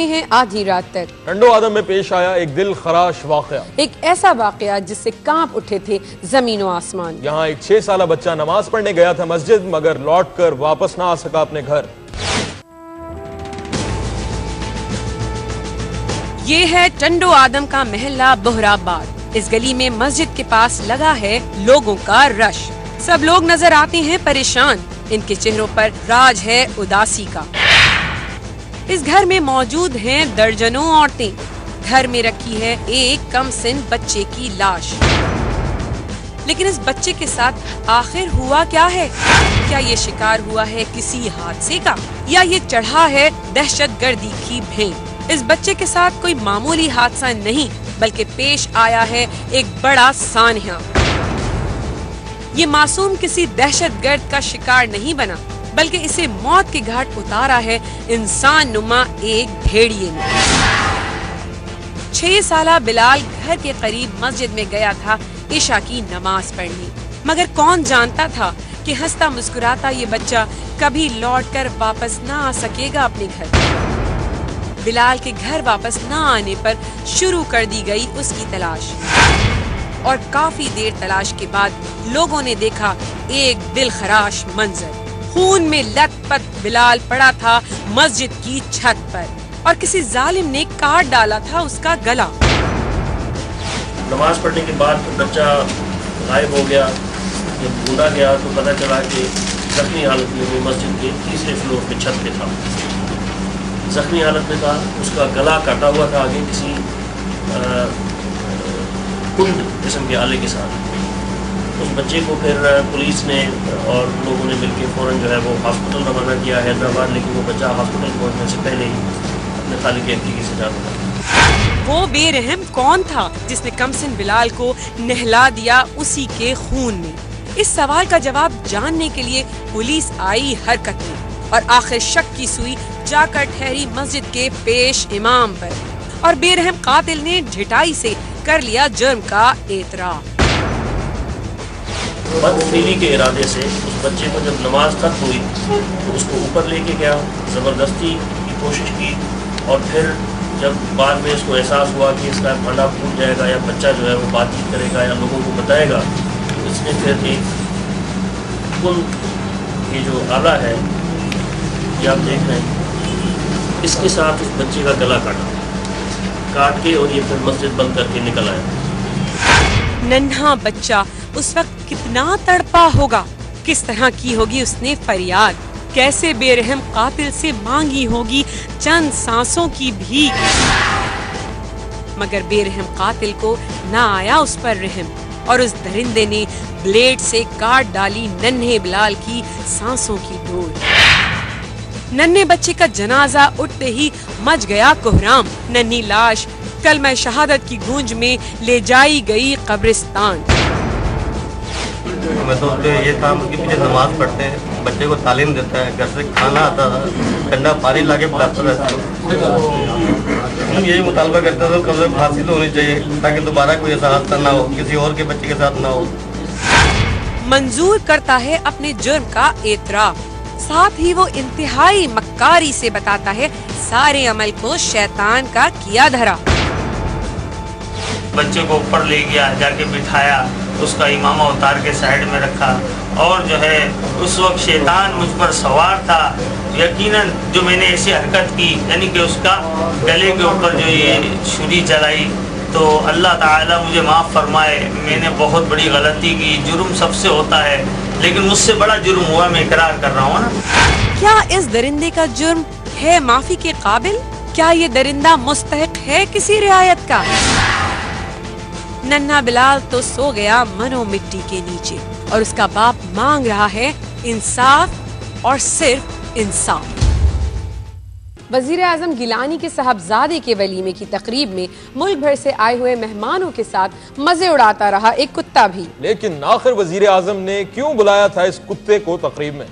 हैं आधी रात तक। टंडो आदम में पेश आया एक दिल खराश वाकया, एक ऐसा वाकया जिससे कांप उठे थे जमीन व आसमान। यहाँ एक 6 साला बच्चा नमाज पढ़ने गया था मस्जिद, मगर लौटकर वापस ना आ सका अपने घर। ये है टंडो आदम का महल्ला बोहराबाद। इस गली में मस्जिद के पास लगा है लोगों का रश। सब लोग नजर आते हैं परेशान, इनके चेहरों पर राज है उदासी का। इस घर में मौजूद हैं दर्जनों औरतें। घर में रखी है एक कमसिन बच्चे की लाश। लेकिन इस बच्चे के साथ आखिर हुआ क्या है? क्या ये शिकार हुआ है किसी हादसे का, या ये चढ़ा है दहशतगर्दी की भेंट? इस बच्चे के साथ कोई मामूली हादसा नहीं, बल्कि पेश आया है एक बड़ा सानहा। ये मासूम किसी दहशतगर्द का शिकार नहीं बना, बल्कि इसे मौत के घाट उतारा है इंसान नुमा एक भेड़िए ने। 6 साला बिलाल घर के करीब मस्जिद में गया था इशा की नमाज पढ़ने, मगर कौन जानता था कि हंसता मुस्कुराता ये बच्चा कभी लौटकर वापस ना आ सकेगा अपने घर। बिलाल के घर वापस ना आने पर शुरू कर दी गई उसकी तलाश, और काफी देर तलाश के बाद लोगों ने देखा एक दिलखराश मंजर। खून में लथपथ बिलाल पड़ा था मस्जिद की छत पर, और किसी जालिम ने काट डाला था उसका गला। नमाज पढ़ने के बाद बच्चा गायब हो गया। जब ढूंढा गया तो पता चला कि जख्मी हालत में वो मस्जिद के 3रे फ्लोर पे छत पे था। जख्मी हालत में था, उसका गला काटा हुआ था आगे किसी कुंड किस्म के आले के साथ। उस बच्चे को फिर पुलिस ने और लोगों ने मिलकर फ़ौरन जो है वो हॉस्पिटल रवाना किया हैदराबाद, लेकिन वो बच्चा हॉस्पिटल पहुंचने से पहले ही अपने खालिक की से जाता था। वो बेरहम कौन था जिसने कमसिन बिलाल को नहला दिया उसी के खून में? इस सवाल का जवाब जानने के लिए पुलिस आई हरकत में, और आखिर शक की सुई जाकर ठहरी मस्जिद के पेश इमाम पर, और बेरहम कातिल ने ढिठाई से कर लिया जुर्म का एतराफ। बदफिली के इरादे से उस बच्चे को जब नमाज खत्म हुई तो उसको ऊपर लेके गया, ज़बरदस्ती की कोशिश की, और फिर जब बाद में इसको एहसास हुआ कि इसका भांडा फूट जाएगा या बच्चा जो है वो बातचीत करेगा या लोगों को बताएगा, तो इसने फिर एक कुल ये जो आला है ये आप देख रहे हैं, इसके साथ उस बच्चे का गला काट के और ये फिर मस्जिद बंद करके निकल आया। नन्हा बच्चा उस वक्त कितना तड़पा होगा, किस तरह की होगी उसने फरियाद, कैसे बेरहम कातिल से मांगी होगी चंद सांसों की भीख। मगर बेरहम कातिल को ना आया उस पर रहम, और उस दरिंदे ने ब्लेड से काट डाली नन्हे बिलाल की सांसों की डोर। नन्हे बच्चे का जनाजा उठते ही मच गया कोहराम। नन्ही लाश कलमा शहादत की गूंज में ले जाई गई कब्रिस्तान। मैं तो ये काम कि मुझे नमाज पढ़ते हैं, बच्चे को तालीम देता है, घर से खाना आता था, ठंडा पानी ला के पिलाता रहता हूँ। यही मुतालबा करता था कम से कम फांसी तो होनी चाहिए, ताकि दोबारा कोई ऐसा हादसा ना हो, किसी और के बच्चे के साथ ना हो। मंजूर करता है अपने जुर्म का एतराफ, साथ ही वो इंतहाई मक्कारी से बताता है सारे अमल को शैतान का किया धरा। बच्चे को ऊपर ले गया, जाके बिठाया, उसका इमामा उतार के साइड में रखा, और जो है उस वक्त शैतान मुझ पर सवार था। यकीनन जो मैंने ऐसी हरकत की, यानी कि उसका गले के ऊपर जो ये छुरी चलाई, तो अल्लाह ताला मुझे माफ़ फरमाए, मैंने बहुत बड़ी गलती की। जुर्म सबसे होता है, लेकिन मुझसे बड़ा जुर्म हुआ, मैं इकरार कर रहा हूँ ना। क्या इस दरिंदे का जुर्म है माफी के काबिल? क्या ये दरिंदा मुस्तहिक है किसी रियायत का? नन्हा बिलाल तो सो गया मनो मिट्टी के नीचे, और उसका बाप मांग रहा है इंसाफ, और सिर्फ इंसाफ। वजीर आजम गिलानी के साहबजादे के वलीमे की तकरीब में मुल्क भर से आए हुए मेहमानों के साथ मजे उड़ाता रहा एक कुत्ता भी। लेकिन आखिर वजीर आजम ने क्यों बुलाया था इस कुत्ते को तकरीब में?